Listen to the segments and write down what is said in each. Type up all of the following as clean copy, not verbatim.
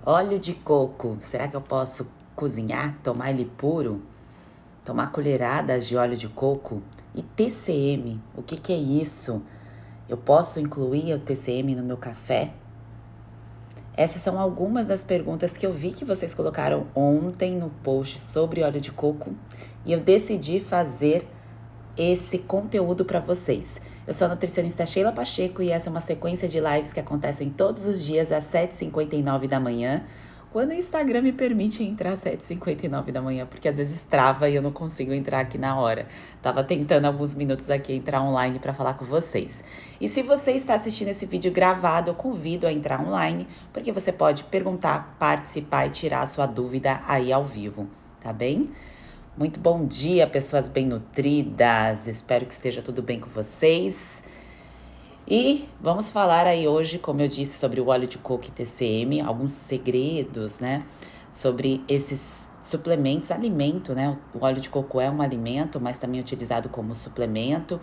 Óleo de coco, será que eu posso cozinhar, tomar ele puro? Tomar colheradas de óleo de coco? E TCM, o que é isso? Eu posso incluir o TCM no meu café? Essas são algumas das perguntas que eu vi que vocês colocaram ontem no post sobre óleo de coco e eu decidi fazer esse conteúdo para vocês. Eu sou a nutricionista Sheila Pacheco e essa é uma sequência de lives que acontecem todos os dias às 7h59 da manhã, quando o Instagram me permite entrar às 7h59 da manhã, porque às vezes trava e eu não consigo entrar aqui na hora. Tava tentando alguns minutos aqui entrar online para falar com vocês. E se você está assistindo esse vídeo gravado, eu convido a entrar online, porque você pode perguntar, participar e tirar a sua dúvida aí ao vivo, tá bem? Muito bom dia, pessoas bem nutridas. Espero que esteja tudo bem com vocês. E vamos falar aí hoje, como eu disse, sobre o óleo de coco e TCM, alguns segredos, né? Sobre esses suplementos, alimento, né? O óleo de coco é um alimento, mas também é utilizado como suplemento.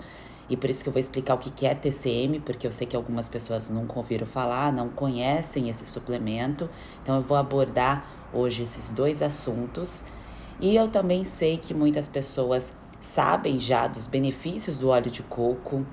E por isso que eu vou explicar o que é TCM, porque eu sei que algumas pessoas nunca ouviram falar, não conhecem esse suplemento. Então eu vou abordar hoje esses dois assuntos. E eu também sei que muitas pessoas sabem já dos benefícios do óleo de coco,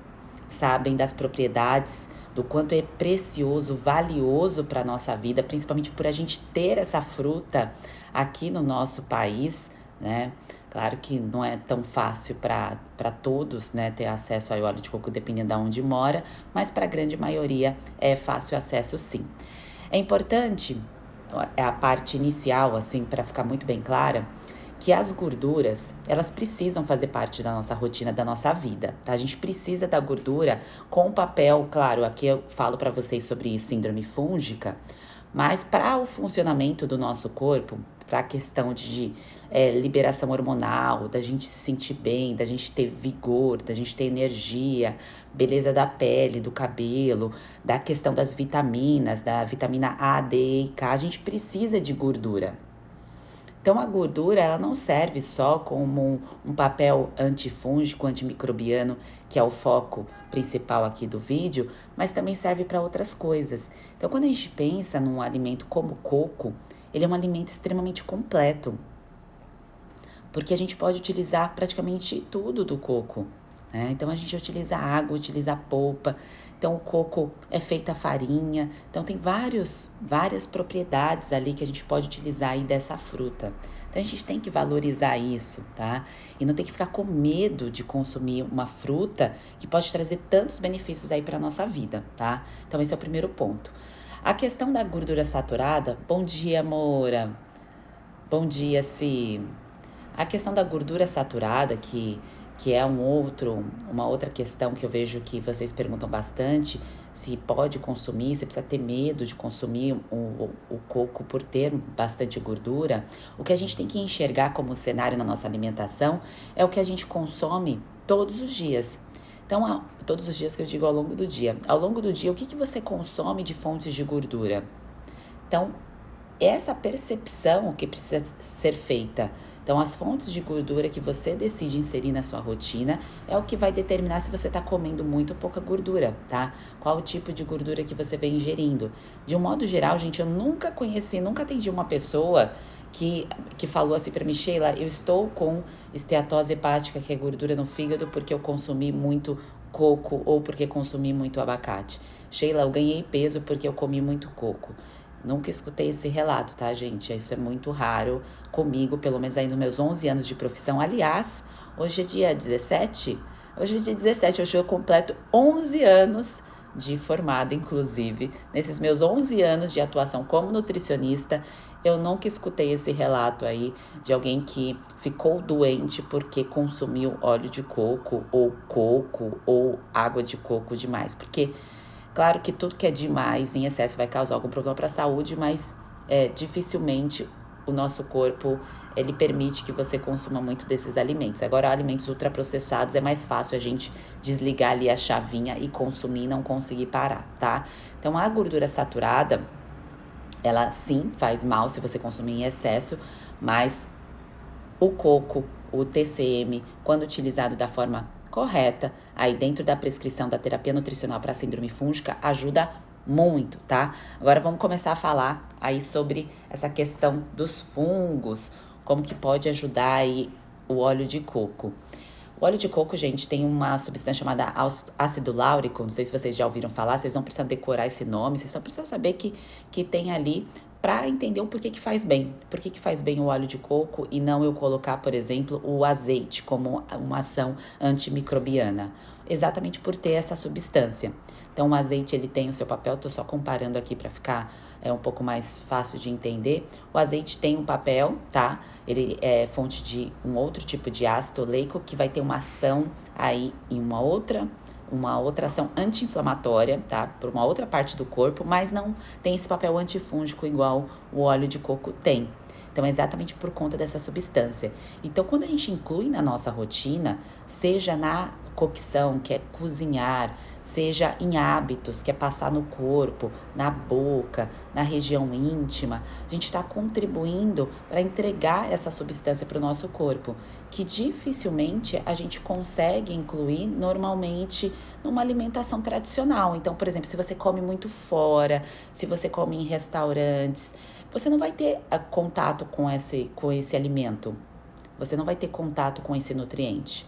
sabem das propriedades, do quanto é precioso, valioso para a nossa vida, principalmente por a gente ter essa fruta aqui no nosso país, né? Claro que não é tão fácil para todos, né, ter acesso ao óleo de coco dependendo de onde mora, mas para a grande maioria é fácil acesso sim. É importante, é a parte inicial, assim, para ficar muito bem clara, que as gorduras, elas precisam fazer parte da nossa rotina, da nossa vida, tá? A gente precisa da gordura com papel, claro, aqui eu falo para vocês sobre síndrome fúngica, mas para o funcionamento do nosso corpo, para a questão de liberação hormonal, da gente se sentir bem, da gente ter vigor, da gente ter energia, beleza da pele, do cabelo, da questão das vitaminas, da vitamina A, D e K, a gente precisa de gordura. Então a gordura ela não serve só como um papel antifúngico, antimicrobiano, que é o foco principal aqui do vídeo, mas também serve para outras coisas. Então quando a gente pensa num alimento como o coco, ele é um alimento extremamente completo, porque a gente pode utilizar praticamente tudo do coco, né? Então a gente utiliza água, utiliza a polpa. Então o coco é feita a farinha. Então tem várias propriedades ali que a gente pode utilizar aí dessa fruta. Então a gente tem que valorizar isso, tá? E não tem que ficar com medo de consumir uma fruta que pode trazer tantos benefícios aí para nossa vida, tá? Então esse é o primeiro ponto. A questão da gordura saturada, bom dia, Moura. Bom dia, Si. A questão da gordura saturada, que é uma outra questão que eu vejo que vocês perguntam bastante, se pode consumir, se precisa ter medo de consumir o coco por ter bastante gordura. O que a gente tem que enxergar como cenário na nossa alimentação é o que a gente consome todos os dias. Então, todos os dias que eu digo ao longo do dia. Ao longo do dia, o que você consome de fontes de gordura? Então, essa percepção que precisa ser feita. Então, as fontes de gordura que você decide inserir na sua rotina é o que vai determinar se você está comendo muito ou pouca gordura, tá? Qual o tipo de gordura que você vem ingerindo. De um modo geral, gente, eu nunca atendi uma pessoa que falou assim para mim, Sheila, eu estou com esteatose hepática, que é gordura no fígado, porque eu consumi muito coco ou porque consumi muito abacate. Sheila, eu ganhei peso porque eu comi muito coco. Nunca escutei esse relato, tá, gente? Isso é muito raro comigo, pelo menos aí nos meus 11 anos de profissão. Aliás, hoje é dia 17? Hoje é dia 17, hoje eu completo 11 anos de formada, inclusive. Nesses meus 11 anos de atuação como nutricionista, eu nunca escutei esse relato aí de alguém que ficou doente porque consumiu óleo de coco ou água de coco demais. Porque claro que tudo que é demais, em excesso, vai causar algum problema para a saúde, mas dificilmente o nosso corpo ele permite que você consuma muito desses alimentos. Agora, alimentos ultraprocessados é mais fácil a gente desligar ali a chavinha e consumir e não conseguir parar, tá? Então, a gordura saturada, ela sim faz mal se você consumir em excesso, mas o coco, o TCM, quando utilizado da forma correta, aí dentro da prescrição da terapia nutricional para síndrome fúngica, ajuda muito, tá? Agora vamos começar a falar aí sobre essa questão dos fungos, como que pode ajudar aí o óleo de coco. O óleo de coco, gente, tem uma substância chamada ácido láurico. Não sei se vocês já ouviram falar, vocês não precisam decorar esse nome, vocês só precisam saber que tem ali para entender o porquê que faz bem. Por que faz bem o óleo de coco e não eu colocar, por exemplo, o azeite como uma ação antimicrobiana. Exatamente por ter essa substância. Então, o azeite, ele tem o seu papel, estou só comparando aqui para ficar um pouco mais fácil de entender. O azeite tem um papel, tá? Ele é fonte de um outro tipo de ácido oleico que vai ter uma ação aí em uma outra ação anti-inflamatória, tá? Por uma outra parte do corpo, mas não tem esse papel antifúngico igual o óleo de coco tem. Então, é exatamente por conta dessa substância. Então, quando a gente inclui na nossa rotina, seja na cocção, que é cozinhar, seja em hábitos, que é passar no corpo, na boca, na região íntima, a gente está contribuindo para entregar essa substância para o nosso corpo, que dificilmente a gente consegue incluir normalmente numa alimentação tradicional. Então, por exemplo, se você come muito fora, se você come em restaurantes, você não vai ter contato com esse alimento, você não vai ter contato com esse nutriente.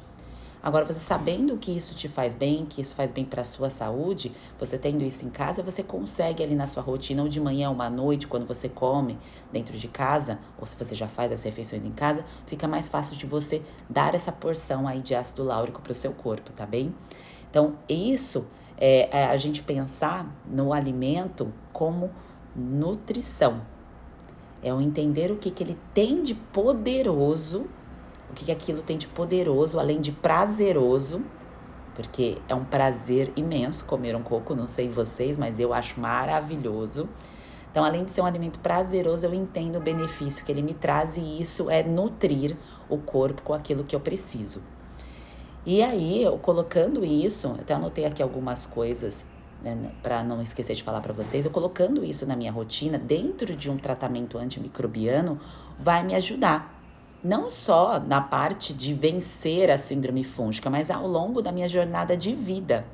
Agora, você sabendo que isso te faz bem, que isso faz bem para a sua saúde, você tendo isso em casa, você consegue ali na sua rotina, ou de manhã, ou à noite, quando você come dentro de casa, ou se você já faz as refeições em casa, fica mais fácil de você dar essa porção aí de ácido láurico para o seu corpo, tá bem? Então, isso é a gente pensar no alimento como nutrição. É o entender o que ele tem de poderoso, o que aquilo tem de poderoso, além de prazeroso, porque é um prazer imenso comer um coco, não sei vocês, mas eu acho maravilhoso. Então, além de ser um alimento prazeroso, eu entendo o benefício que ele me traz e isso é nutrir o corpo com aquilo que eu preciso. E aí, eu colocando isso, eu até anotei aqui algumas coisas, né, para não esquecer de falar para vocês, eu colocando isso na minha rotina, dentro de um tratamento antimicrobiano, vai me ajudar. Não só na parte de vencer a síndrome fúngica, mas ao longo da minha jornada de vida,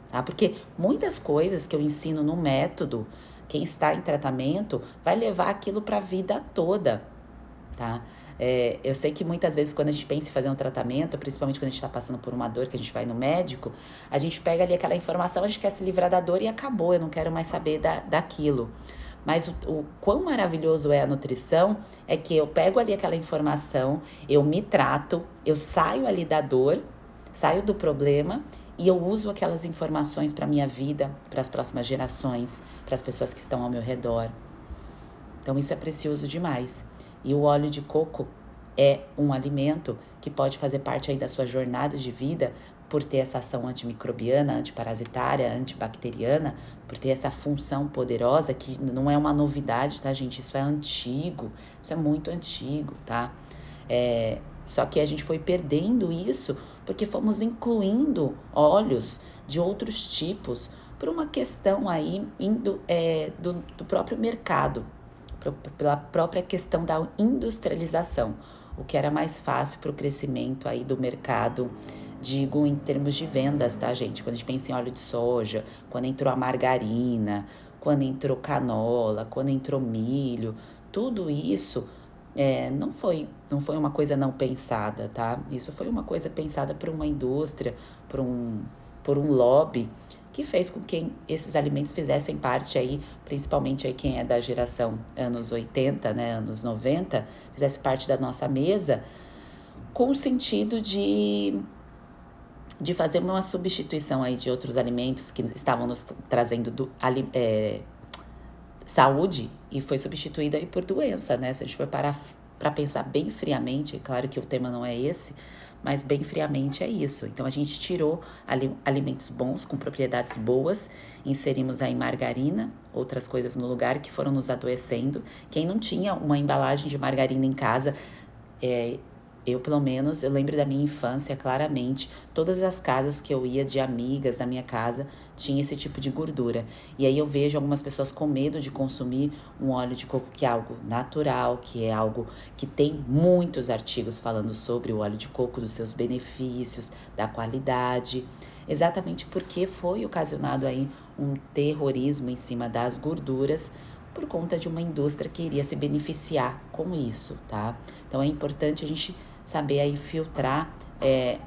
tá? Porque muitas coisas que eu ensino no método, quem está em tratamento, vai levar aquilo para a vida toda, tá? Eu sei que muitas vezes quando a gente pensa em fazer um tratamento, principalmente quando a gente está passando por uma dor, que a gente vai no médico, a gente pega ali aquela informação, a gente quer se livrar da dor e acabou, eu não quero mais saber daquilo. Mas o quão maravilhoso é a nutrição é que eu pego ali aquela informação, eu me trato, eu saio ali da dor, saio do problema e eu uso aquelas informações para a minha vida, para as próximas gerações, para as pessoas que estão ao meu redor. Então isso é precioso demais. E o óleo de coco é um alimento que pode fazer parte aí da sua jornada de vida por ter essa ação antimicrobiana, antiparasitária, antibacteriana, por ter essa função poderosa que não é uma novidade, tá, gente? Isso é antigo, isso é muito antigo, tá? Só que a gente foi perdendo isso porque fomos incluindo óleos de outros tipos por uma questão aí do próprio mercado, pela própria questão da industrialização, o que era mais fácil para o crescimento aí do mercado, digo em termos de vendas, tá, gente? Quando a gente pensa em óleo de soja, quando entrou a margarina, quando entrou canola, quando entrou milho, tudo isso não foi uma coisa não pensada, tá? Isso foi uma coisa pensada por uma indústria, por um lobby, que fez com que esses alimentos fizessem parte aí, principalmente aí quem é da geração anos 80, né, anos 90, fizesse parte da nossa mesa, com o sentido de fazer uma substituição aí de outros alimentos que estavam nos trazendo saúde e foi substituída aí por doença, né? Se a gente for parar para pensar bem friamente, é claro que o tema não é esse, mas bem friamente é isso. Então a gente tirou alimentos bons, com propriedades boas, inserimos aí margarina, outras coisas no lugar que foram nos adoecendo. Quem não tinha uma embalagem de margarina em casa, eu, pelo menos, eu lembro da minha infância claramente, todas as casas que eu ia de amigas da minha casa tinha esse tipo de gordura. E aí eu vejo algumas pessoas com medo de consumir um óleo de coco que é algo natural, que é algo que tem muitos artigos falando sobre o óleo de coco, dos seus benefícios, da qualidade, exatamente porque foi ocasionado aí um terrorismo em cima das gorduras por conta de uma indústria que iria se beneficiar com isso, tá? Então é importante a gente saber aí filtrar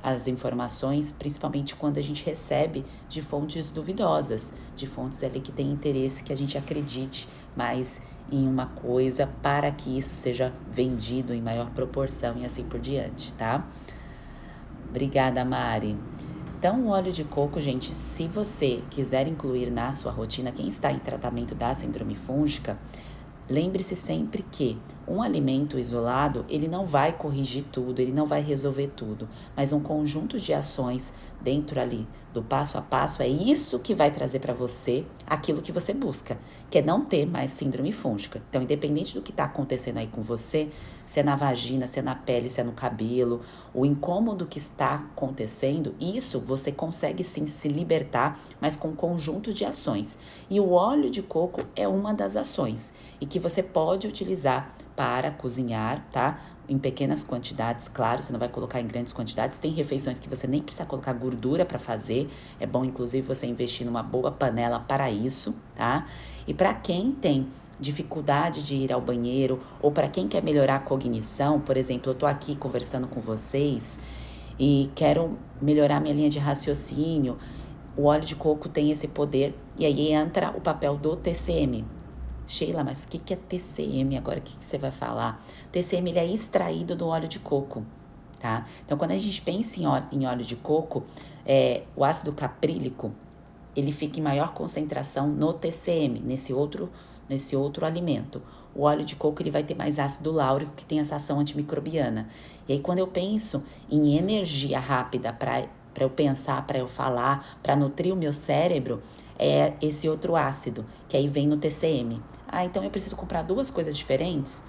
as informações, principalmente quando a gente recebe de fontes duvidosas, de fontes ali que têm interesse que a gente acredite mais em uma coisa para que isso seja vendido em maior proporção e assim por diante, tá? Obrigada, Mari. Então, o óleo de coco, gente, se você quiser incluir na sua rotina, quem está em tratamento da síndrome fúngica, lembre-se sempre que um alimento isolado, ele não vai corrigir tudo, ele não vai resolver tudo, mas um conjunto de ações dentro ali do passo a passo é isso que vai trazer para você aquilo que você busca, que é não ter mais síndrome fúngica. Então, independente do que está acontecendo aí com você, se é na vagina, se é na pele, se é no cabelo, o incômodo que está acontecendo, isso você consegue sim se libertar, mas com um conjunto de ações. E o óleo de coco é uma das ações e que você pode utilizar para cozinhar, tá? Em pequenas quantidades, claro, você não vai colocar em grandes quantidades. Tem refeições que você nem precisa colocar gordura para fazer. É bom, inclusive, você investir numa boa panela para isso, tá? E para quem tem dificuldade de ir ao banheiro ou para quem quer melhorar a cognição, por exemplo, eu tô aqui conversando com vocês e quero melhorar minha linha de raciocínio. O óleo de coco tem esse poder e aí entra o papel do TCM. Sheila, mas o que é TCM agora? O que você vai falar? TCM ele é extraído do óleo de coco, tá? Então, quando a gente pensa em óleo de coco, o ácido caprílico, ele fica em maior concentração no TCM, nesse outro alimento. O óleo de coco ele vai ter mais ácido láurico, que tem essa ação antimicrobiana. E aí, quando eu penso em energia rápida para eu pensar, para eu falar, para nutrir o meu cérebro, é esse outro ácido, que aí vem no TCM. Ah, então eu preciso comprar duas coisas diferentes?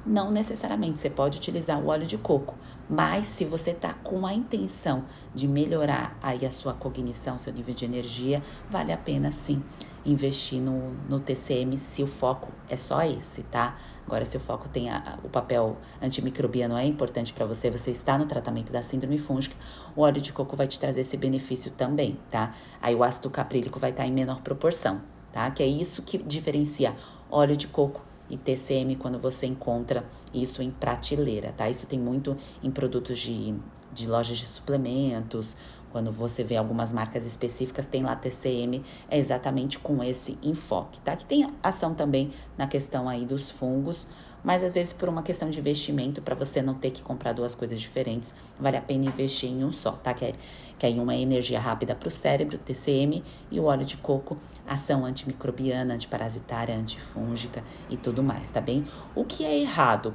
Não necessariamente, você pode utilizar o óleo de coco, mas se você está com a intenção de melhorar aí a sua cognição, seu nível de energia, vale a pena sim investir no TCM se o foco é só esse, tá? Agora, se o foco tem o papel antimicrobiano é importante para você, você está no tratamento da síndrome fúngica, o óleo de coco vai te trazer esse benefício também, tá? Aí o ácido caprílico vai estar em menor proporção, tá? Que é isso que diferencia óleo de coco e TCM quando você encontra isso em prateleira, tá? Isso tem muito em produtos de lojas de suplementos. Quando você vê algumas marcas específicas, tem lá TCM, é exatamente com esse enfoque, tá? Que tem ação também na questão aí dos fungos, mas às vezes por uma questão de investimento, para você não ter que comprar duas coisas diferentes, vale a pena investir em um só, tá? Que aí uma é energia rápida para o cérebro, TCM, e o óleo de coco, ação antimicrobiana, antiparasitária, antifúngica e tudo mais, tá bem? O que é errado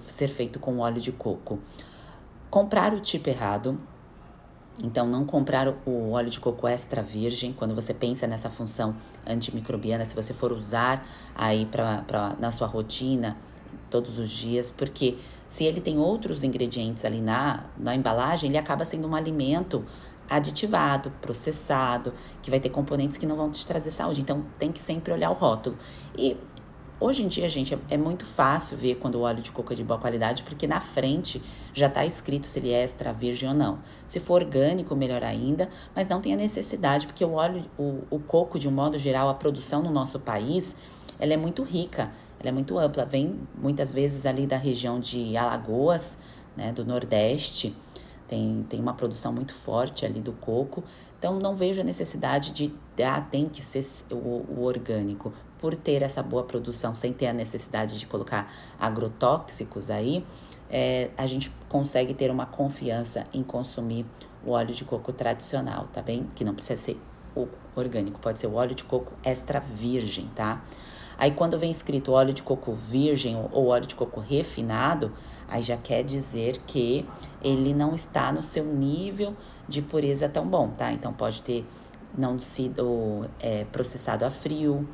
ser feito com o óleo de coco? Comprar o tipo errado. Então, não comprar o óleo de coco extra virgem, quando você pensa nessa função antimicrobiana, se você for usar aí na sua rotina, todos os dias, porque se ele tem outros ingredientes ali na embalagem, ele acaba sendo um alimento aditivado, processado, que vai ter componentes que não vão te trazer saúde. Então, tem que sempre olhar o rótulo. E hoje em dia, gente, é muito fácil ver quando o óleo de coco é de boa qualidade, porque na frente já está escrito se ele é extra virgem ou não. Se for orgânico, melhor ainda, mas não tem a necessidade, porque o coco, de um modo geral, a produção no nosso país, ela é muito rica, ela é muito ampla. Vem muitas vezes ali da região de Alagoas, né, do Nordeste, tem uma produção muito forte ali do coco, então não vejo a necessidade de tem que ser o orgânico, por ter essa boa produção, sem ter a necessidade de colocar agrotóxicos aí, a gente consegue ter uma confiança em consumir o óleo de coco tradicional, tá bem? Que não precisa ser o orgânico, pode ser o óleo de coco extra virgem, tá? Aí quando vem escrito óleo de coco virgem ou óleo de coco refinado, aí já quer dizer que ele não está no seu nível de pureza tão bom, tá? Então pode ter não sido processado a frio,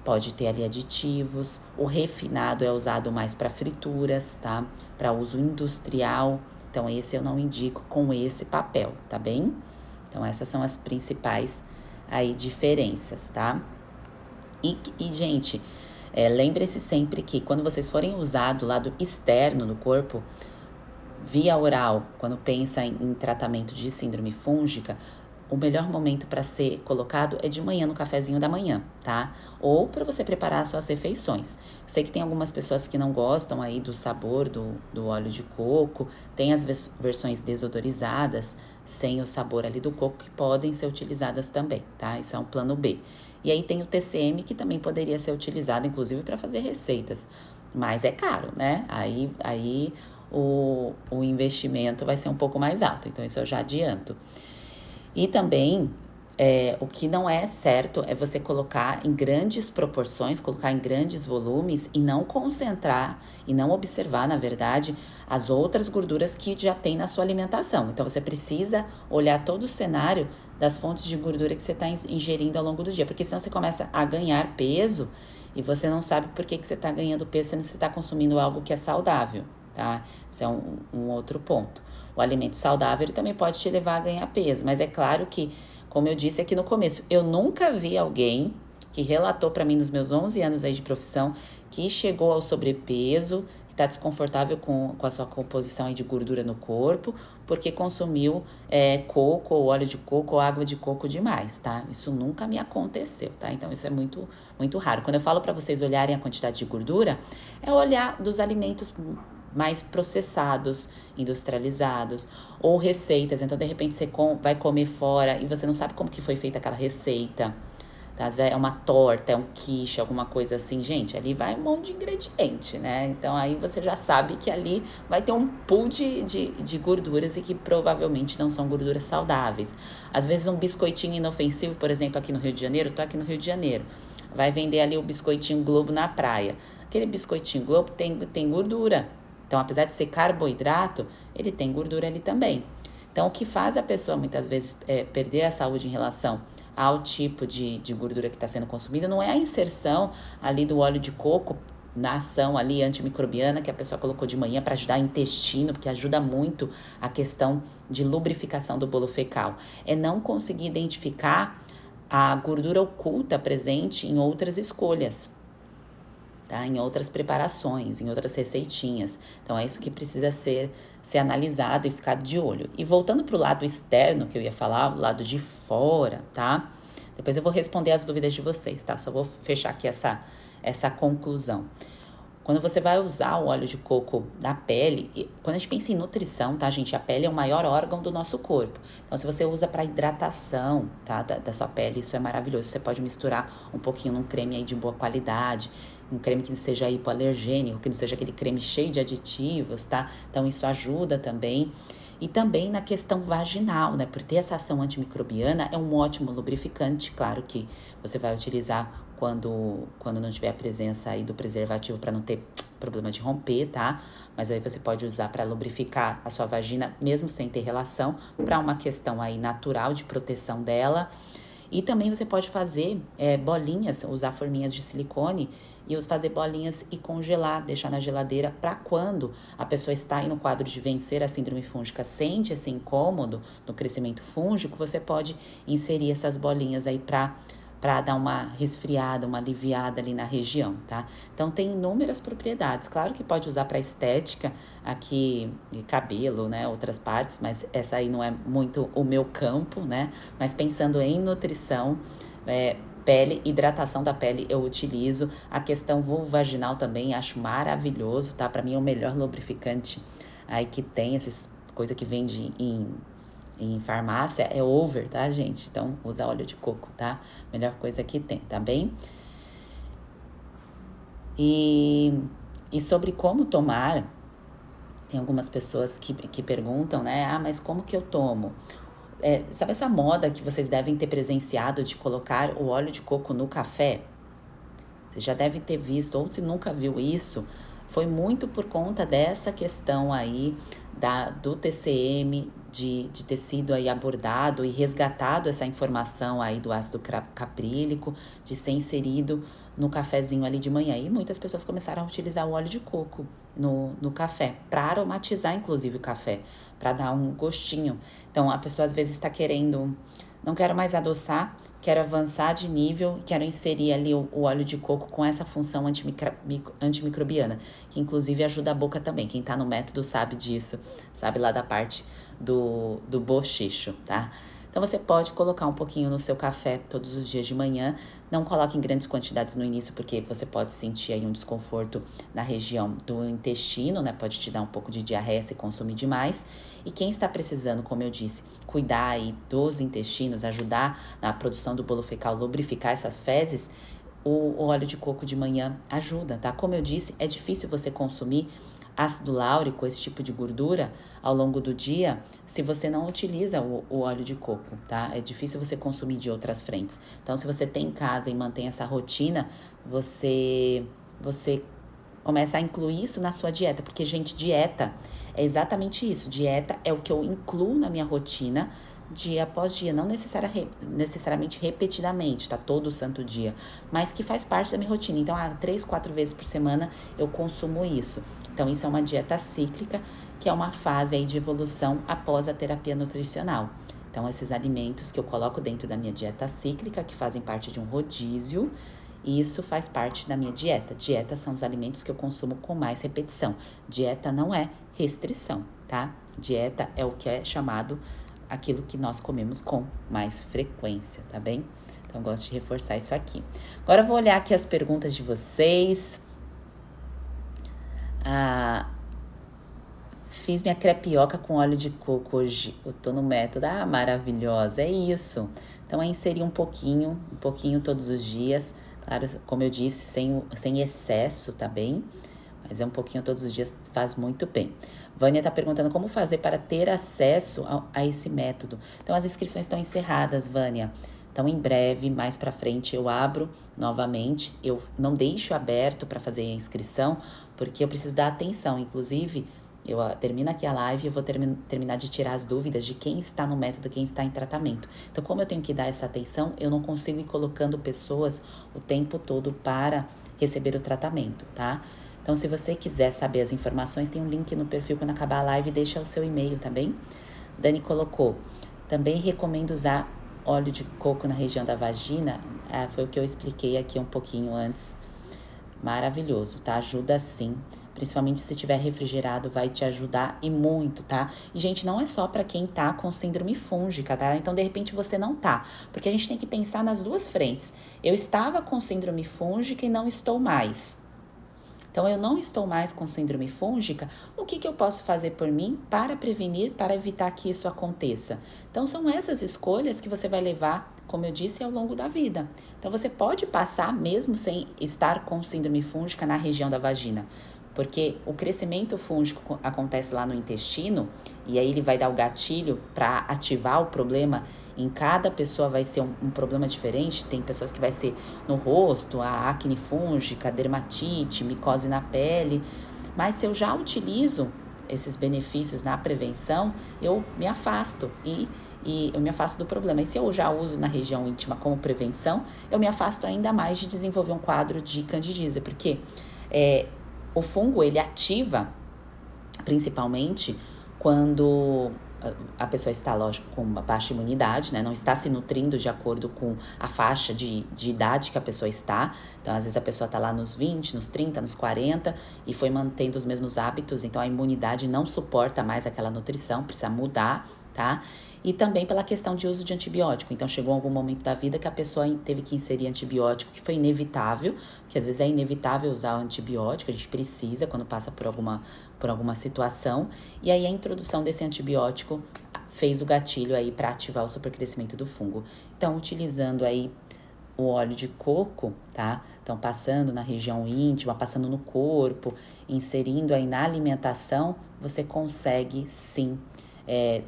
pode ter ali aditivos. O refinado é usado mais para frituras, tá? Para uso industrial. Então esse eu não indico com esse papel, tá bem? Então essas são as principais aí diferenças, tá? E gente, lembre-se sempre que quando vocês forem usar do lado externo do corpo, via oral, quando pensa em tratamento de síndrome fúngica, o melhor momento para ser colocado é de manhã, no cafezinho da manhã, tá? Ou para você preparar as suas refeições. Eu sei que tem algumas pessoas que não gostam aí do sabor do óleo de coco, tem as versões desodorizadas, sem o sabor ali do coco, que podem ser utilizadas também, tá? Isso é um plano B. E aí tem o TCM, que também poderia ser utilizado, inclusive, para fazer receitas. Mas é caro, né? Aí o investimento vai ser um pouco mais alto. Então, isso eu já adianto. E também, o que não é certo é você colocar em grandes proporções, colocar em grandes volumes e não concentrar e não observar, na verdade, as outras gorduras que já tem na sua alimentação. Então, você precisa olhar todo o cenário das fontes de gordura que você está ingerindo ao longo do dia, porque senão você começa a ganhar peso e você não sabe por que você está ganhando peso, sendo que você está consumindo algo que é saudável, tá? Esse é um outro ponto. O alimento saudável ele também pode te levar a ganhar peso, mas é claro que, como eu disse aqui no começo, eu nunca vi alguém que relatou para mim nos meus 11 anos aí de profissão que chegou ao sobrepeso, que está desconfortável com a sua composição aí de gordura no corpo, porque consumiu coco, ou óleo de coco, ou água de coco demais, tá? Isso nunca me aconteceu, tá? Então isso é muito, muito raro. Quando eu falo para vocês olharem a quantidade de gordura, é olhar dos alimentos mais processados, industrializados, ou receitas. Então, de repente, você vai comer fora e você não sabe como que foi feita aquela receita. Tá? Às vezes é uma torta, é um quiche, alguma coisa assim. Gente, ali vai um monte de ingrediente, né? Então, aí você já sabe que ali vai ter um pool de gorduras e que provavelmente não são gorduras saudáveis. Às vezes, um biscoitinho inofensivo, por exemplo, aqui no Rio de Janeiro, tô aqui no Rio de Janeiro, vai vender ali o biscoitinho Globo na praia. Aquele biscoitinho Globo tem gordura. Então, apesar de ser carboidrato, ele tem gordura ali também. Então, o que faz a pessoa, muitas vezes, perder a saúde em relação ao tipo de gordura que está sendo consumida não é a inserção ali do óleo de coco na ação ali antimicrobiana que a pessoa colocou de manhã para ajudar o intestino, porque ajuda muito a questão de lubrificação do bolo fecal. É não conseguir identificar a gordura oculta presente em outras escolhas. Tá? Em outras preparações, em outras receitinhas. Então, é isso que precisa ser analisado e ficar de olho. E voltando para o lado externo, que eu ia falar, o lado de fora, tá? Depois eu vou responder as dúvidas de vocês, tá? Só vou fechar aqui essa conclusão. Quando você vai usar o óleo de coco na pele, quando a gente pensa em nutrição, tá, gente? A pele é o maior órgão do nosso corpo. Então, se você usa para hidratação, tá, da sua pele, isso é maravilhoso. Você pode misturar um pouquinho num creme aí de boa qualidade, um creme que não seja hipoalergênico, que não seja aquele creme cheio de aditivos, tá? Então, isso ajuda também. E também na questão vaginal, né? Por ter essa ação antimicrobiana, é um ótimo lubrificante. Claro que você vai utilizar quando não tiver a presença aí do preservativo para não ter problema de romper, tá? Mas aí você pode usar para lubrificar a sua vagina, mesmo sem ter relação, para uma questão aí natural de proteção dela. E também você pode fazer bolinhas, usar forminhas de silicone e fazer bolinhas e congelar, deixar na geladeira para quando a pessoa está aí no quadro de vencer a síndrome fúngica, sente esse incômodo no crescimento fúngico, você pode inserir essas bolinhas aí para dar uma resfriada, uma aliviada ali na região, tá? Então, tem inúmeras propriedades. Claro que pode usar para estética, aqui, cabelo, né? Outras partes, mas essa aí não é muito o meu campo, né? Mas pensando em nutrição, pele, hidratação da pele eu utilizo. A questão vulvaginal também acho maravilhoso, tá? Para mim é o melhor lubrificante aí que tem, essas coisas que vende em farmácia, é over, tá, gente? Então, usa óleo de coco, tá? Melhor coisa que tem, tá bem? E sobre como tomar, tem algumas pessoas que perguntam, né? Ah, mas como que eu tomo? Sabe essa moda que vocês devem ter presenciado de colocar o óleo de coco no café? Você já deve ter visto, ou se nunca viu isso, foi muito por conta dessa questão aí do TCM, de ter sido aí abordado e resgatado essa informação aí do ácido caprílico, de ser inserido no cafezinho ali de manhã. E muitas pessoas começaram a utilizar o óleo de coco no café, para aromatizar inclusive o café, para dar um gostinho. Então a pessoa às vezes está querendo, não quero mais adoçar, quero avançar de nível, quero inserir ali o óleo de coco com essa função antimicrobiana, que inclusive ajuda a boca também. Quem tá no método sabe disso, sabe lá da parte do bochecho, tá? Então você pode colocar um pouquinho no seu café todos os dias de manhã. Não coloque em grandes quantidades no início, porque você pode sentir aí um desconforto na região do intestino, né? Pode te dar um pouco de diarreia se consumir demais. E quem está precisando, como eu disse, cuidar aí dos intestinos, ajudar na produção do bolo fecal, lubrificar essas fezes, o óleo de coco de manhã ajuda, tá? Como eu disse, é difícil você consumir ácido láurico, esse tipo de gordura, ao longo do dia, se você não utiliza o óleo de coco, tá? É difícil você consumir de outras frentes. Então, se você tem em casa e mantém essa rotina, você começa a incluir isso na sua dieta, porque, gente, dieta é exatamente isso. Dieta é o que eu incluo na minha rotina dia após dia, não necessariamente repetidamente, tá? Todo santo dia, mas que faz parte da minha rotina. Então, 3, 4 vezes por semana eu consumo isso. Então, isso é uma dieta cíclica, que é uma fase aí de evolução após a terapia nutricional. Então, esses alimentos que eu coloco dentro da minha dieta cíclica, que fazem parte de um rodízio, isso faz parte da minha dieta. Dieta são os alimentos que eu consumo com mais repetição. Dieta não é restrição, tá? Dieta é o que é chamado aquilo que nós comemos com mais frequência, tá bem? Então, gosto de reforçar isso aqui. Agora, eu vou olhar aqui as perguntas de vocês. Fiz minha crepioca com óleo de coco hoje. Eu tô no método. Maravilhosa, é isso. Então, é inserir um pouquinho todos os dias. Claro, como eu disse, sem excesso, tá bem? Mas é um pouquinho todos os dias, faz muito bem. Vânia tá perguntando como fazer para ter acesso a esse método. Então, as inscrições estão encerradas, Vânia. Então, em breve, mais para frente, eu abro novamente. Eu não deixo aberto para fazer a inscrição, porque eu preciso dar atenção. Inclusive, eu termino aqui a live e eu vou terminar de tirar as dúvidas de quem está no método, quem está em tratamento. Então, como eu tenho que dar essa atenção, eu não consigo ir colocando pessoas o tempo todo para receber o tratamento, tá? Então, se você quiser saber as informações, tem um link no perfil quando acabar a live, deixa o seu e-mail, tá bem? Dani colocou, também recomendo usar óleo de coco na região da vagina. Foi o que eu expliquei aqui um pouquinho antes. Maravilhoso, tá? Ajuda sim. Principalmente se tiver refrigerado, vai te ajudar e muito, tá? E, gente, não é só para quem tá com síndrome fúngica, tá? Então, de repente, você não tá. Porque a gente tem que pensar nas duas frentes. Eu estava com síndrome fúngica e não estou mais. Então, eu não estou mais com síndrome fúngica, o que eu posso fazer por mim para prevenir, para evitar que isso aconteça? Então, são essas escolhas que você vai levar, como eu disse, ao longo da vida. Então, você pode passar mesmo sem estar com síndrome fúngica na região da vagina, porque o crescimento fúngico acontece lá no intestino e aí ele vai dar o gatilho para ativar o problema. Em cada pessoa vai ser um problema diferente. Tem pessoas que vai ser no rosto, a acne fúngica, dermatite, micose na pele. Mas se eu já utilizo esses benefícios na prevenção, eu me afasto e eu me afasto do problema. E se eu já uso na região íntima como prevenção, eu me afasto ainda mais de desenvolver um quadro de candidíase, porque o fungo, ele ativa principalmente quando a pessoa está, lógico, com uma baixa imunidade, né? Não está se nutrindo de acordo com a faixa de idade que a pessoa está. Então, às vezes a pessoa está lá nos 20, nos 30, nos 40 e foi mantendo os mesmos hábitos. Então, a imunidade não suporta mais aquela nutrição, precisa mudar, tá? E também pela questão de uso de antibiótico. Então, chegou algum momento da vida que a pessoa teve que inserir antibiótico, que foi inevitável, porque às vezes é inevitável usar o antibiótico, a gente precisa quando passa por alguma situação. E aí, a introdução desse antibiótico fez o gatilho aí para ativar o supercrescimento do fungo. Então, utilizando aí o óleo de coco, tá? Então, passando na região íntima, passando no corpo, inserindo aí na alimentação, você consegue, sim,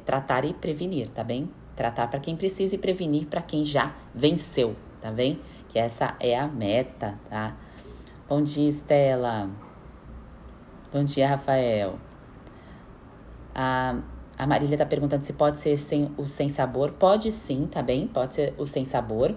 tratar e prevenir, tá bem? Tratar para quem precisa e prevenir para quem já venceu, tá bem? Que essa é a meta, tá? Bom dia, Estela. Bom dia, Rafael. A Marília tá perguntando se pode ser o sem sabor. Pode sim, tá bem? Pode ser o sem sabor.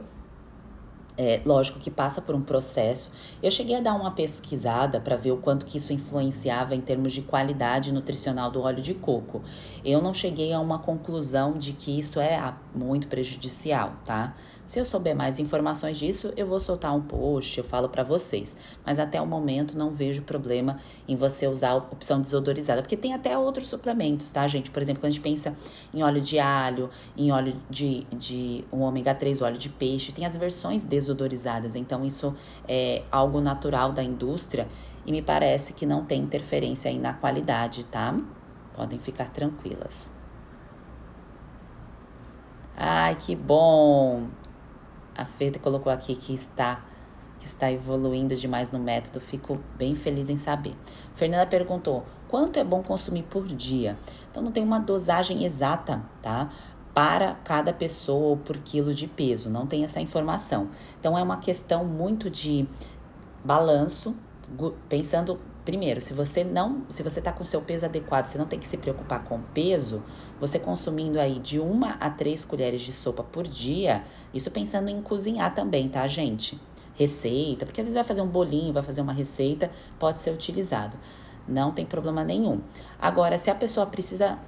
Lógico que passa por um processo. Eu cheguei a dar uma pesquisada para ver o quanto que isso influenciava em termos de qualidade nutricional do óleo de coco. Eu não cheguei a uma conclusão de que isso é muito prejudicial, tá? Se eu souber mais informações disso, eu vou soltar um post, eu falo para vocês. Mas até o momento não vejo problema em você usar a opção desodorizada, porque tem até outros suplementos, tá, gente? Por exemplo, quando a gente pensa em óleo de alho, em óleo de um ômega 3, o óleo de peixe, tem as versões desodorizadas. Então, isso é algo natural da indústria e me parece que não tem interferência aí na qualidade, tá? Podem ficar tranquilas. Ai, que bom! A Fê colocou aqui que está evoluindo demais no método. Fico bem feliz em saber. Fernanda perguntou: quanto é bom consumir por dia? Então não tem uma dosagem exata, tá? Para cada pessoa ou por quilo de peso, não tem essa informação. Então é uma questão muito de balanço, pensando primeiro, se você está com o seu peso adequado, você não tem que se preocupar com o peso, você consumindo aí de 1 a 3 colheres de sopa por dia, isso pensando em cozinhar também, tá, gente? Receita, porque às vezes vai fazer um bolinho, vai fazer uma receita, pode ser utilizado. Não tem problema nenhum. Agora, se a pessoa precisa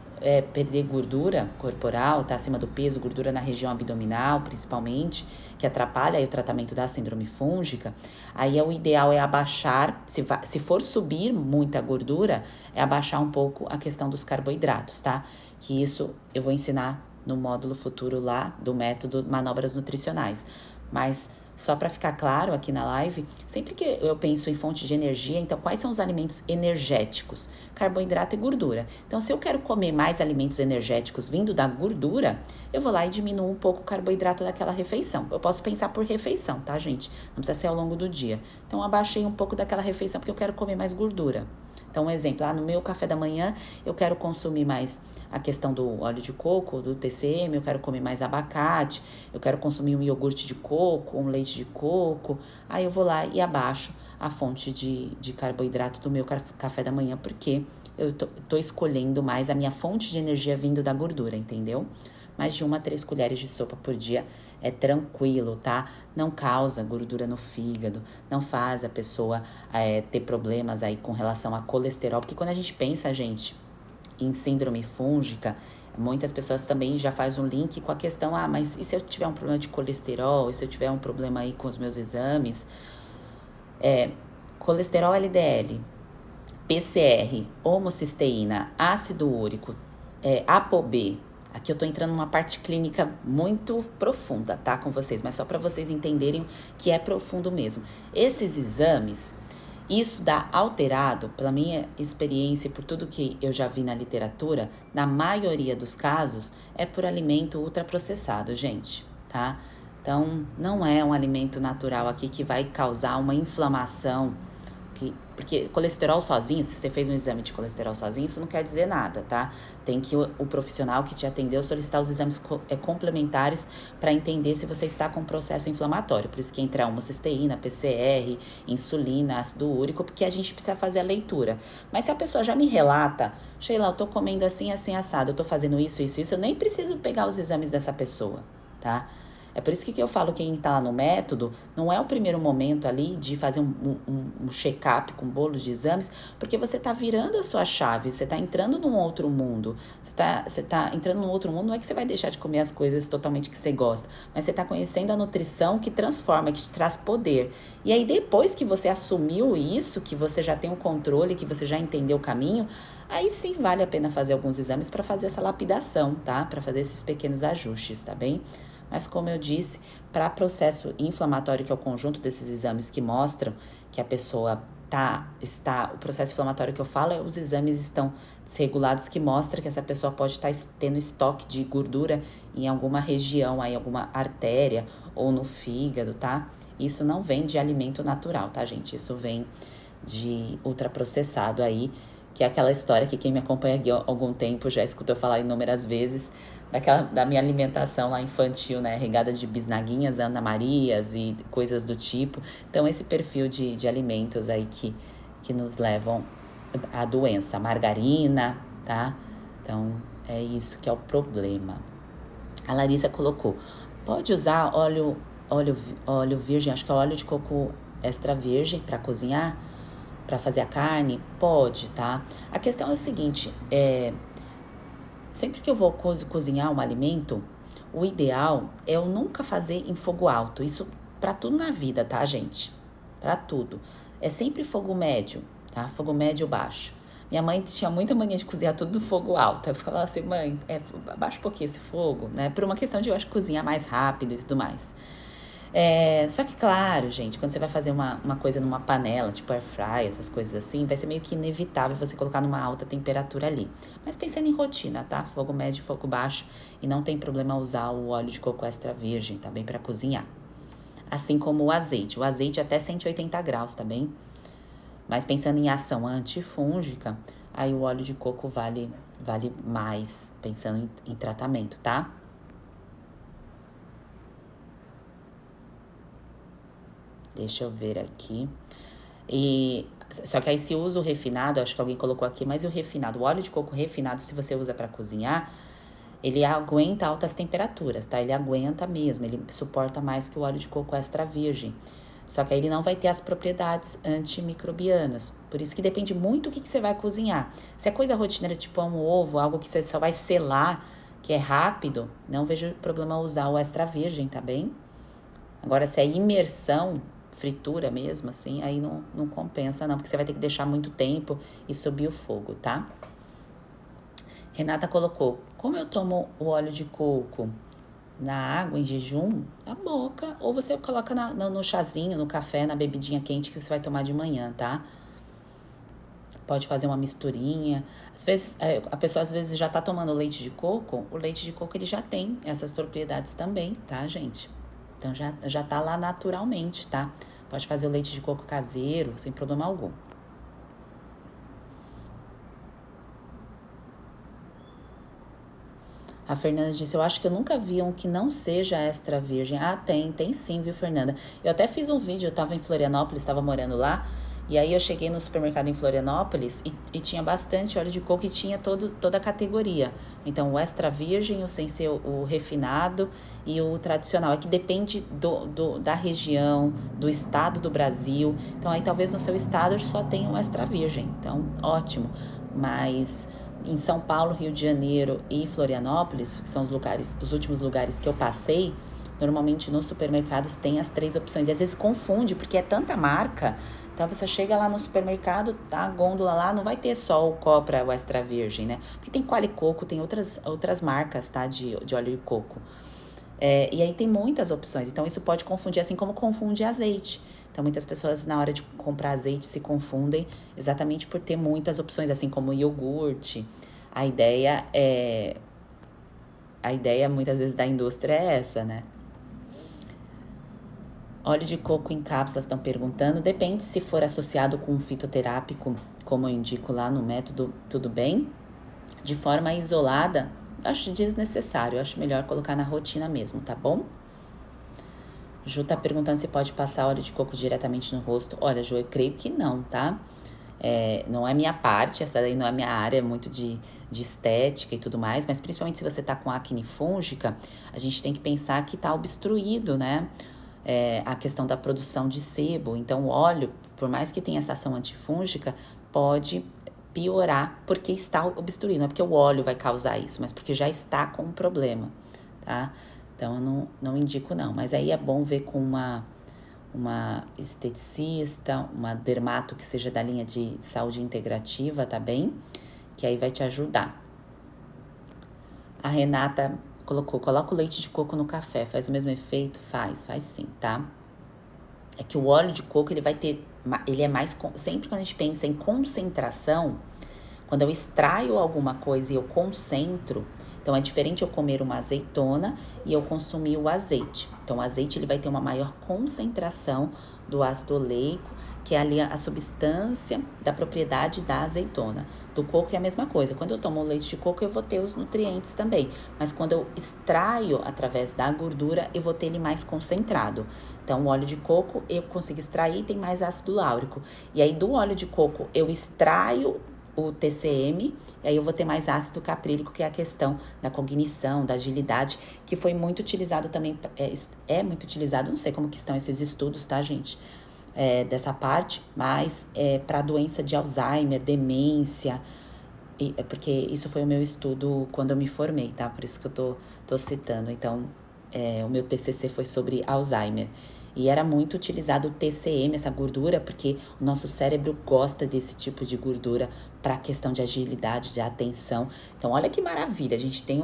perder gordura corporal, tá acima do peso, gordura na região abdominal, principalmente, que atrapalha aí o tratamento da síndrome fúngica, aí o ideal é abaixar, se for subir muita gordura, é abaixar um pouco a questão dos carboidratos, tá? Que isso eu vou ensinar no módulo futuro lá do método Manobras Nutricionais. Mas só para ficar claro aqui na live, sempre que eu penso em fonte de energia, então quais são os alimentos energéticos? Carboidrato e gordura. Então, se eu quero comer mais alimentos energéticos vindo da gordura, eu vou lá e diminuo um pouco o carboidrato daquela refeição. Eu posso pensar por refeição, tá, gente? Não precisa ser ao longo do dia. Então, abaixei um pouco daquela refeição porque eu quero comer mais gordura. Então, um exemplo, no meu café da manhã, eu quero consumir mais a questão do óleo de coco, do TCM, eu quero comer mais abacate, eu quero consumir um iogurte de coco, um leite de coco. Aí eu vou lá e abaixo a fonte de carboidrato do meu café da manhã, porque eu tô escolhendo mais a minha fonte de energia vindo da gordura, entendeu? Mais de 1 a 3 colheres de sopa por dia é tranquilo, tá? Não causa gordura no fígado, não faz a pessoa ter problemas aí com relação a colesterol, porque quando a gente pensa, gente, em síndrome fúngica, muitas pessoas também já fazem um link com a questão, mas e se eu tiver um problema de colesterol, e se eu tiver um problema aí com os meus exames? Colesterol LDL, PCR, homocisteína, ácido úrico, ApoB. Aqui eu tô entrando numa parte clínica muito profunda, tá, com vocês, mas só para vocês entenderem que é profundo mesmo. Esses exames, isso dá alterado, pela minha experiência e por tudo que eu já vi na literatura, na maioria dos casos, é por alimento ultraprocessado, gente, tá? Então, não é um alimento natural aqui que vai causar uma inflamação, porque colesterol sozinho, se você fez um exame de colesterol sozinho, isso não quer dizer nada, tá? Tem que o profissional que te atendeu solicitar os exames complementares para entender se você está com um processo inflamatório. Por isso que entra homocisteína, PCR, insulina, ácido úrico, porque a gente precisa fazer a leitura. Mas se a pessoa já me relata, Sheila, eu tô comendo assim, assim, assado, eu tô fazendo isso, eu nem preciso pegar os exames dessa pessoa, tá? É por isso que eu falo que quem está lá no método não é o primeiro momento ali de fazer um check-up com bolo de exames, porque você está virando a sua chave, você está entrando num outro mundo. Você tá entrando num outro mundo, não é que você vai deixar de comer as coisas totalmente que você gosta, mas você está conhecendo a nutrição que transforma, que te traz poder. E aí depois que você assumiu isso, que você já tem o controle, que você já entendeu o caminho, aí sim vale a pena fazer alguns exames para fazer essa lapidação, tá? Para fazer esses pequenos ajustes, tá bem? Mas como eu disse, para processo inflamatório, que é o conjunto desses exames que mostram que a pessoa o processo inflamatório que eu falo, os exames estão desregulados, que mostra que essa pessoa pode estar tendo estoque de gordura em alguma região, aí, alguma artéria ou no fígado, tá? Isso não vem de alimento natural, tá, gente? Isso vem de ultraprocessado aí, que é aquela história que quem me acompanha aqui há algum tempo já escutou falar inúmeras vezes, da minha alimentação lá infantil, né, regada de bisnaguinhas, Ana Marias e coisas do tipo. Então, esse perfil de alimentos aí que nos levam à doença, margarina, tá? Então, é isso que é o problema. A Larissa colocou, pode usar óleo virgem, acho que é óleo de coco extra virgem para cozinhar, para fazer a carne, pode, tá? A questão é o seguinte, sempre que eu vou cozinhar um alimento, o ideal é eu nunca fazer em fogo alto. Isso para tudo na vida, tá, gente? Para tudo. É sempre fogo médio, tá? Fogo médio baixo. Minha mãe tinha muita mania de cozinhar tudo no fogo alto. Eu falava assim, mãe, abaixa um pouquinho esse fogo, né? Por uma questão de, eu acho, cozinhar mais rápido e tudo mais. Só que, claro, gente, quando você vai fazer uma coisa numa panela, tipo air fry, essas coisas assim, vai ser meio que inevitável você colocar numa alta temperatura ali. Mas pensando em rotina, tá? Fogo médio, fogo baixo, e não tem problema usar o óleo de coco extra virgem, tá bem? Pra cozinhar. Assim como o azeite. O azeite até 180 graus, tá bem? Mas pensando em ação antifúngica, aí o óleo de coco vale mais, pensando em tratamento, tá? Deixa eu ver aqui. Só que aí se usa o refinado, acho que alguém colocou aqui, mas o refinado, o óleo de coco refinado, se você usa para cozinhar, ele aguenta altas temperaturas, tá? Ele aguenta mesmo, ele suporta mais que o óleo de coco extra virgem. Só que aí ele não vai ter as propriedades antimicrobianas. Por isso que depende muito do que você vai cozinhar. Se é coisa rotineira, tipo um ovo, algo que você só vai selar, que é rápido, não vejo problema usar o extra virgem, tá bem? Agora, se é imersão, fritura mesmo, assim, aí não compensa não, porque você vai ter que deixar muito tempo e subir o fogo, tá? Renata colocou, como eu tomo o óleo de coco na água, em jejum, na boca, ou você coloca no chazinho, no café, na bebidinha quente que você vai tomar de manhã, tá? Pode fazer uma misturinha. Às vezes, a pessoa às vezes já tá tomando leite de coco, o leite de coco ele já tem essas propriedades também, tá, gente? Então já tá lá naturalmente, tá? Pode fazer o leite de coco caseiro, sem problema algum. A Fernanda disse, eu acho que eu nunca vi um que não seja extra virgem. Ah, tem sim, viu, Fernanda? Eu até fiz um vídeo, eu tava em Florianópolis, tava morando lá, e aí eu cheguei no supermercado em Florianópolis e tinha bastante óleo de coco e tinha toda a categoria. Então, o extra virgem, o sem ser o refinado e o tradicional. É que depende da região, do estado do Brasil. Então, aí talvez no seu estado só tenha o extra virgem. Então, ótimo. Mas em São Paulo, Rio de Janeiro e Florianópolis, que são os últimos lugares que eu passei, normalmente nos supermercados tem as 3 opções. E às vezes confunde, porque é tanta marca. Então você chega lá no supermercado, tá a gôndola lá, não vai ter só o Copra, o extra virgem, né? Porque tem Quali Coco, tem outras marcas, tá, de óleo de coco. E aí tem muitas opções, então isso pode confundir, assim como confunde azeite. Então muitas pessoas na hora de comprar azeite se confundem exatamente por ter muitas opções, assim como iogurte. A ideia muitas vezes da indústria é essa, né? Óleo de coco em cápsulas, estão perguntando. Depende se for associado com um fitoterápico, como eu indico lá no método Tudo Bem. De forma isolada, acho desnecessário. Eu acho melhor colocar na rotina mesmo, tá bom? Ju tá perguntando se pode passar óleo de coco diretamente no rosto. Olha, Ju, eu creio que não, tá? Não é minha parte, essa daí não é minha área, é muito de estética e tudo mais, mas principalmente se você tá com acne fúngica, a gente tem que pensar que tá obstruído, né? A questão da produção de sebo. Então, o óleo, por mais que tenha essa ação antifúngica, pode piorar porque está obstruído. Não é porque o óleo vai causar isso, mas porque já está com um problema, tá? Então, eu não indico não. Mas aí é bom ver com uma esteticista, uma dermato que seja da linha de saúde integrativa, tá bem? Que aí vai te ajudar. A Renata coloca o leite de coco no café, faz o mesmo efeito? Faz sim, tá? É que o óleo de coco, ele é mais, sempre quando a gente pensa em concentração, quando eu extraio alguma coisa e eu concentro, então é diferente eu comer uma azeitona e eu consumir o azeite. Então o azeite ele vai ter uma maior concentração do ácido oleico, que é ali a substância da propriedade da azeitona. Do coco é a mesma coisa. Quando eu tomo o leite de coco, eu vou ter os nutrientes também. Mas quando eu extraio através da gordura, eu vou ter ele mais concentrado. Então, o óleo de coco eu consigo extrair, tem mais ácido láurico. E aí, do óleo de coco, eu extraio o TCM, e aí eu vou ter mais ácido caprílico, que é a questão da cognição, da agilidade, que foi muito utilizado também, muito utilizado, não sei como que estão esses estudos, tá, gente? Dessa parte, mas para doença de Alzheimer, demência, porque isso foi o meu estudo quando eu me formei, tá? Por isso que eu tô citando. Então, o meu TCC foi sobre Alzheimer. E era muito utilizado o TCM, essa gordura, porque o nosso cérebro gosta desse tipo de gordura para questão de agilidade, de atenção. Então, olha que maravilha, a gente tem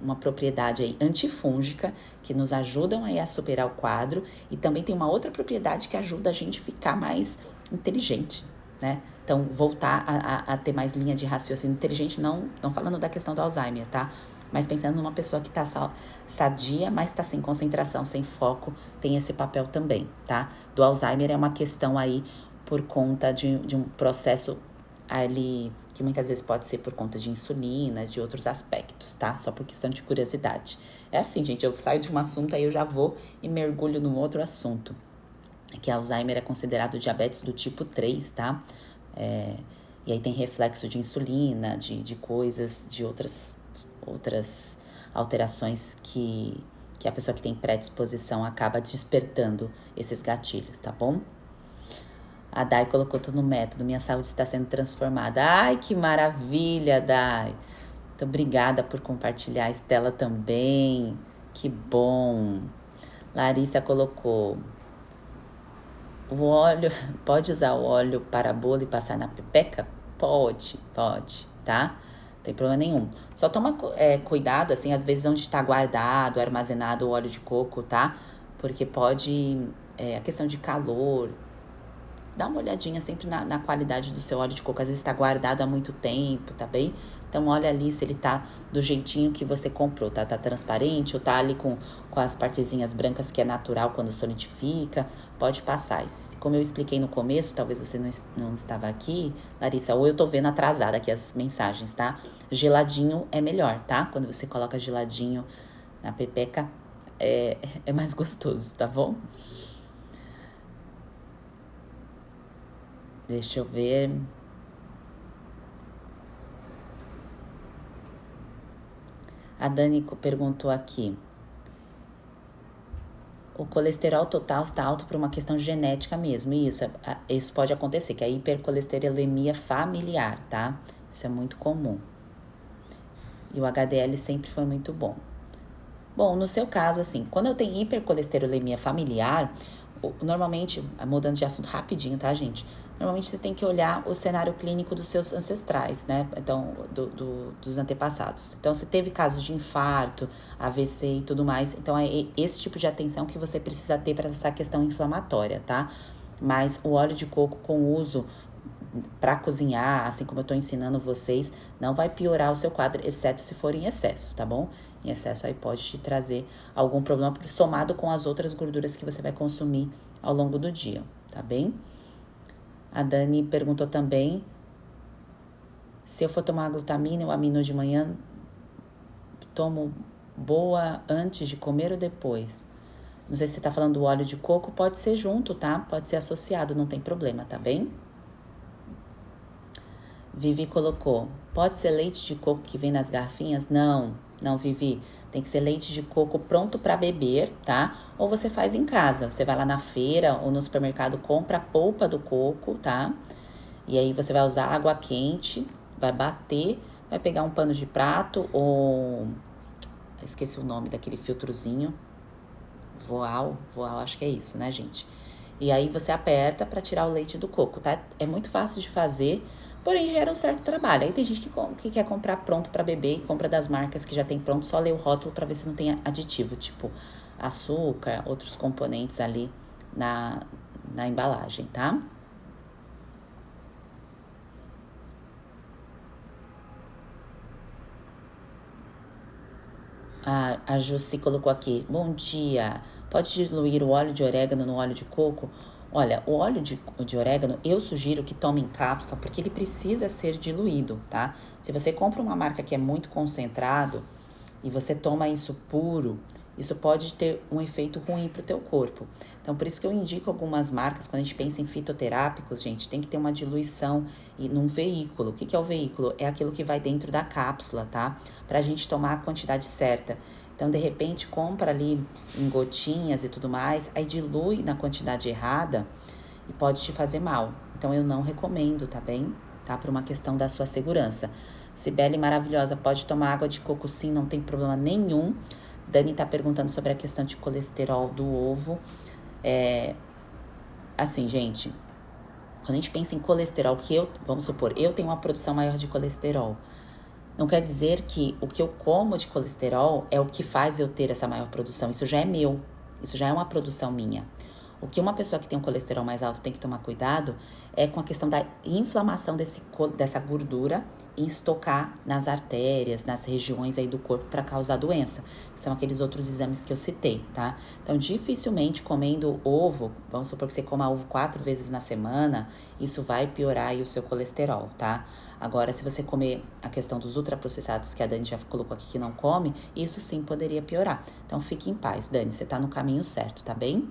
uma propriedade aí antifúngica que nos ajudam aí a superar o quadro, e também tem uma outra propriedade que ajuda a gente a ficar mais inteligente, né? Então, voltar a ter mais linha de raciocínio inteligente, não falando da questão do Alzheimer, tá? Mas pensando numa pessoa que tá sadia, mas tá sem concentração, sem foco, tem esse papel também, tá? Do Alzheimer é uma questão aí por conta de um processo ali, que muitas vezes pode ser por conta de insulina, de outros aspectos, tá? Só por questão de curiosidade. É assim, gente, eu saio de um assunto, aí eu já vou e mergulho num outro assunto. Que Alzheimer é considerado diabetes do tipo 3, tá? E aí tem reflexo de insulina, de coisas, de outras alterações que a pessoa que tem predisposição acaba despertando esses gatilhos, tá bom? A Dai colocou tudo no método, minha saúde está sendo transformada. Ai, que maravilha, Dai! Muito obrigada por compartilhar, Estela também. Que bom! Larissa colocou: o óleo, pode usar o óleo para bolo e passar na pepeca? Pode, tá? Não tem problema nenhum. Só toma cuidado, assim, às vezes onde está guardado, armazenado o óleo de coco, tá? Porque pode, a questão de calor, dá uma olhadinha sempre na qualidade do seu óleo de coco. Às vezes está guardado há muito tempo, tá bem? Então, olha ali se ele tá do jeitinho que você comprou, tá? Tá transparente ou tá ali com as partezinhas brancas, que é natural quando solidifica. Pode passar. Como eu expliquei no começo, talvez você não estava aqui, Larissa, ou eu tô vendo atrasada aqui as mensagens, tá? Geladinho é melhor, tá? Quando você coloca geladinho na pepeca, é mais gostoso, tá bom? Deixa eu ver. A Dani perguntou aqui: o colesterol total está alto por uma questão genética mesmo. E isso pode acontecer, que é a hipercolesterolemia familiar, tá? Isso é muito comum. E o HDL sempre foi muito bom. Bom, no seu caso, assim, quando eu tenho hipercolesterolemia familiar, normalmente, mudando de assunto rapidinho, tá, gente? Normalmente você tem que olhar o cenário clínico dos seus ancestrais, né? Então, dos antepassados. Então, se teve casos de infarto, AVC e tudo mais, então é esse tipo de atenção que você precisa ter para essa questão inflamatória, tá? Mas o óleo de coco com uso para cozinhar, assim como eu tô ensinando vocês, não vai piorar o seu quadro, exceto se for em excesso, tá bom? Em excesso aí pode te trazer algum problema somado com as outras gorduras que você vai consumir ao longo do dia, tá bem? A Dani perguntou também se eu for tomar glutamina ou amino de manhã, tomo boa antes de comer ou depois? Não sei se você tá falando do óleo de coco, pode ser junto, tá? Pode ser associado, não tem problema, tá bem? Vivi colocou: pode ser leite de coco que vem nas garrafinhas? Não, Vivi. Tem que ser leite de coco pronto para beber, tá? Ou você faz em casa. Você vai lá na feira ou no supermercado, compra a polpa do coco, tá? E aí você vai usar água quente, vai bater, vai pegar um pano de prato ou... esqueci o nome daquele filtrozinho. Voal, acho que é isso, né, gente? E aí você aperta para tirar o leite do coco, tá? É muito fácil de fazer, porém gera um certo trabalho. Aí tem gente que quer comprar pronto para beber e compra das marcas que já tem pronto, só lê o rótulo para ver se não tem aditivo, tipo açúcar, outros componentes ali na embalagem, tá? A Jussi colocou aqui: bom dia, pode diluir o óleo de orégano no óleo de coco? Olha, o óleo de orégano eu sugiro que tome em cápsula, porque ele precisa ser diluído, tá? Se você compra uma marca que é muito concentrado e você toma isso puro, isso pode ter um efeito ruim para o teu corpo. Então, por isso que eu indico algumas marcas, quando a gente pensa em fitoterápicos, gente, tem que ter uma diluição num veículo. O que é o veículo? É aquilo que vai dentro da cápsula, tá? Pra gente tomar a quantidade certa. Então, de repente, compra ali em gotinhas e tudo mais, aí dilui na quantidade errada e pode te fazer mal. Então, eu não recomendo, tá bem? Tá? Por uma questão da sua segurança. Cibele maravilhosa, pode tomar água de coco sim, não tem problema nenhum. Dani tá perguntando sobre a questão de colesterol do ovo. Assim, gente, quando a gente pensa em colesterol, vamos supor, eu tenho uma produção maior de colesterol. Não quer dizer que o que eu como de colesterol é o que faz eu ter essa maior produção. Isso já é meu, isso já é uma produção minha. O que uma pessoa que tem um colesterol mais alto tem que tomar cuidado é com a questão da inflamação dessa gordura e estocar nas artérias, nas regiões aí do corpo para causar doença. São aqueles outros exames que eu citei, tá? Então, dificilmente comendo ovo, vamos supor que você coma ovo 4 vezes na semana, isso vai piorar aí o seu colesterol, tá? Agora, se você comer a questão dos ultraprocessados, que a Dani já colocou aqui que não come, isso sim poderia piorar. Então, fique em paz, Dani, você tá no caminho certo, tá bem?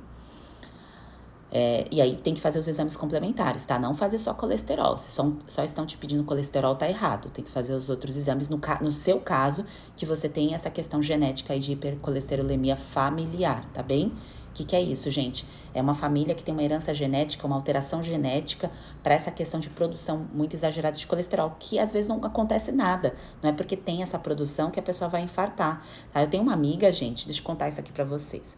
E aí tem que fazer os exames complementares, tá? Não fazer só colesterol. Se só estão te pedindo colesterol, tá errado. Tem que fazer os outros exames no seu caso, que você tem essa questão genética aí de hipercolesterolemia familiar, tá bem? O que é isso, gente? É uma família que tem uma herança genética, uma alteração genética para essa questão de produção muito exagerada de colesterol, que às vezes não acontece nada. Não é porque tem essa produção que a pessoa vai infartar, tá? Eu tenho uma amiga, gente, deixa eu contar isso aqui para vocês.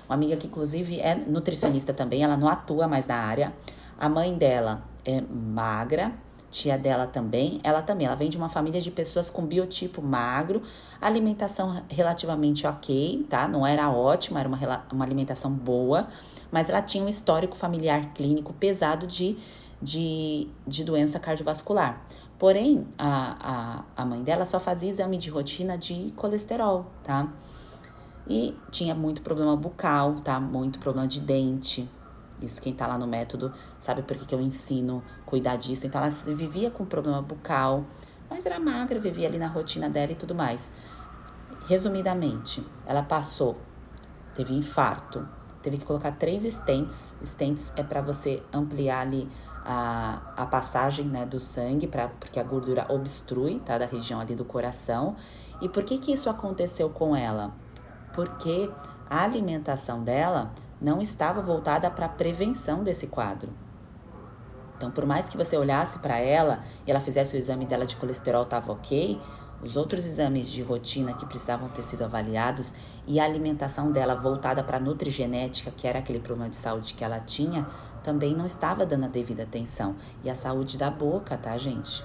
Uma amiga que, inclusive, é nutricionista também, ela não atua mais na área. A mãe dela é magra, tia dela também. Ela vem de uma família de pessoas com biotipo magro, alimentação relativamente ok, tá? Não era ótima, era uma alimentação boa, mas ela tinha um histórico familiar clínico pesado de doença cardiovascular. Porém, a mãe dela só fazia exame de rotina de colesterol, tá? E tinha muito problema bucal, tá? Muito problema de dente. Isso quem tá lá no método sabe por que eu ensino cuidar disso. Então ela vivia com problema bucal, mas era magra, vivia ali na rotina dela e tudo mais. Resumidamente, ela teve infarto, teve que colocar 3 stents. Stents é para você ampliar ali a passagem, né, do sangue, porque a gordura obstrui, tá? Da região ali do coração. E por que isso aconteceu com ela? Porque a alimentação dela não estava voltada para a prevenção desse quadro. Então, por mais que você olhasse para ela e ela fizesse o exame dela de colesterol estava ok, os outros exames de rotina que precisavam ter sido avaliados e a alimentação dela voltada para a nutrigenética, que era aquele problema de saúde que ela tinha, também não estava dando a devida atenção. E a saúde da boca, tá, gente?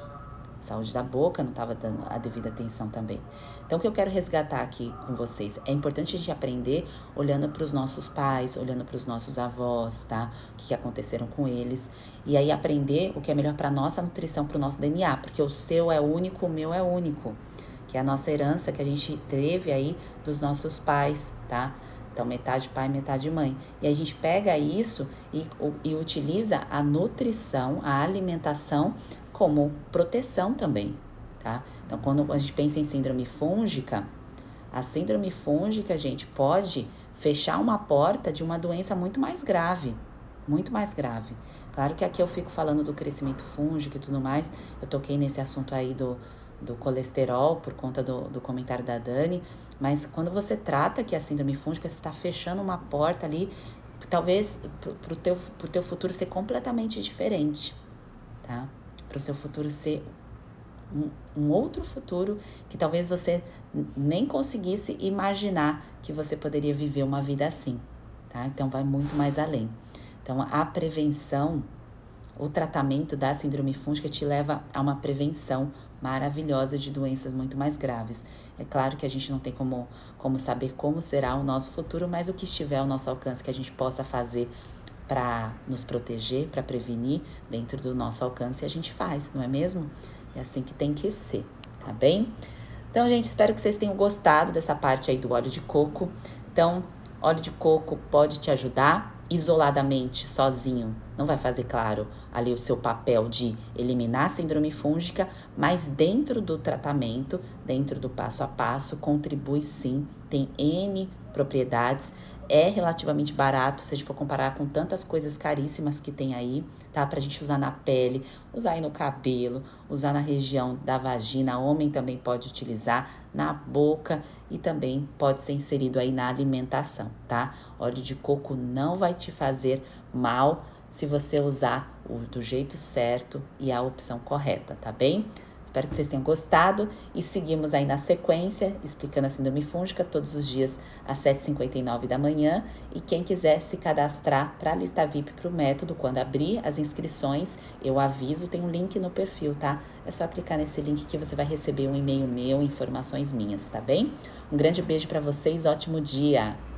Saúde da boca não estava dando a devida atenção também. Então, o que eu quero resgatar aqui com vocês, é importante a gente aprender olhando para os nossos pais, olhando para os nossos avós, tá? O que aconteceram com eles. E aí aprender o que é melhor para a nossa nutrição, para o nosso DNA, porque o seu é único, o meu é único. Que é a nossa herança que a gente teve aí dos nossos pais, tá? Então, metade pai, metade mãe. E a gente pega isso e utiliza a nutrição, a alimentação como proteção também, tá? Então, quando a gente pensa em síndrome fúngica, a síndrome fúngica, gente, pode fechar uma porta de uma doença muito mais grave, muito mais grave. Claro que aqui eu fico falando do crescimento fúngico e tudo mais, eu toquei nesse assunto aí do colesterol por conta do comentário da Dani, mas quando você trata que a síndrome fúngica, você está fechando uma porta ali, talvez pro teu futuro ser completamente diferente, tá? Para o seu futuro ser um outro futuro que talvez você nem conseguisse imaginar que você poderia viver uma vida assim, tá? Então, vai muito mais além. Então, a prevenção, o tratamento da síndrome fúngica te leva a uma prevenção maravilhosa de doenças muito mais graves. É claro que a gente não tem como saber como será o nosso futuro, mas o que estiver ao nosso alcance que a gente possa fazer para nos proteger, para prevenir, dentro do nosso alcance, a gente faz, não é mesmo? É assim que tem que ser, tá bem? Então, gente, espero que vocês tenham gostado dessa parte aí do óleo de coco. Então, óleo de coco pode te ajudar isoladamente, sozinho, não vai fazer, claro, ali o seu papel de eliminar a síndrome fúngica, mas dentro do tratamento, dentro do passo a passo, contribui sim, tem N propriedades, é relativamente barato, se a gente for comparar com tantas coisas caríssimas que tem aí, tá? Pra gente usar na pele, usar aí no cabelo, usar na região da vagina, homem também pode utilizar, na boca e também pode ser inserido aí na alimentação, tá? Óleo de coco não vai te fazer mal se você usar do jeito certo e a opção correta, tá bem? Espero que vocês tenham gostado e seguimos aí na sequência, explicando a síndrome fúngica todos os dias às 7h59 da manhã. E quem quiser se cadastrar para a lista VIP para o método, quando abrir as inscrições, eu aviso, tem um link no perfil, tá? É só clicar nesse link que você vai receber um e-mail meu, informações minhas, tá bem? Um grande beijo para vocês, ótimo dia!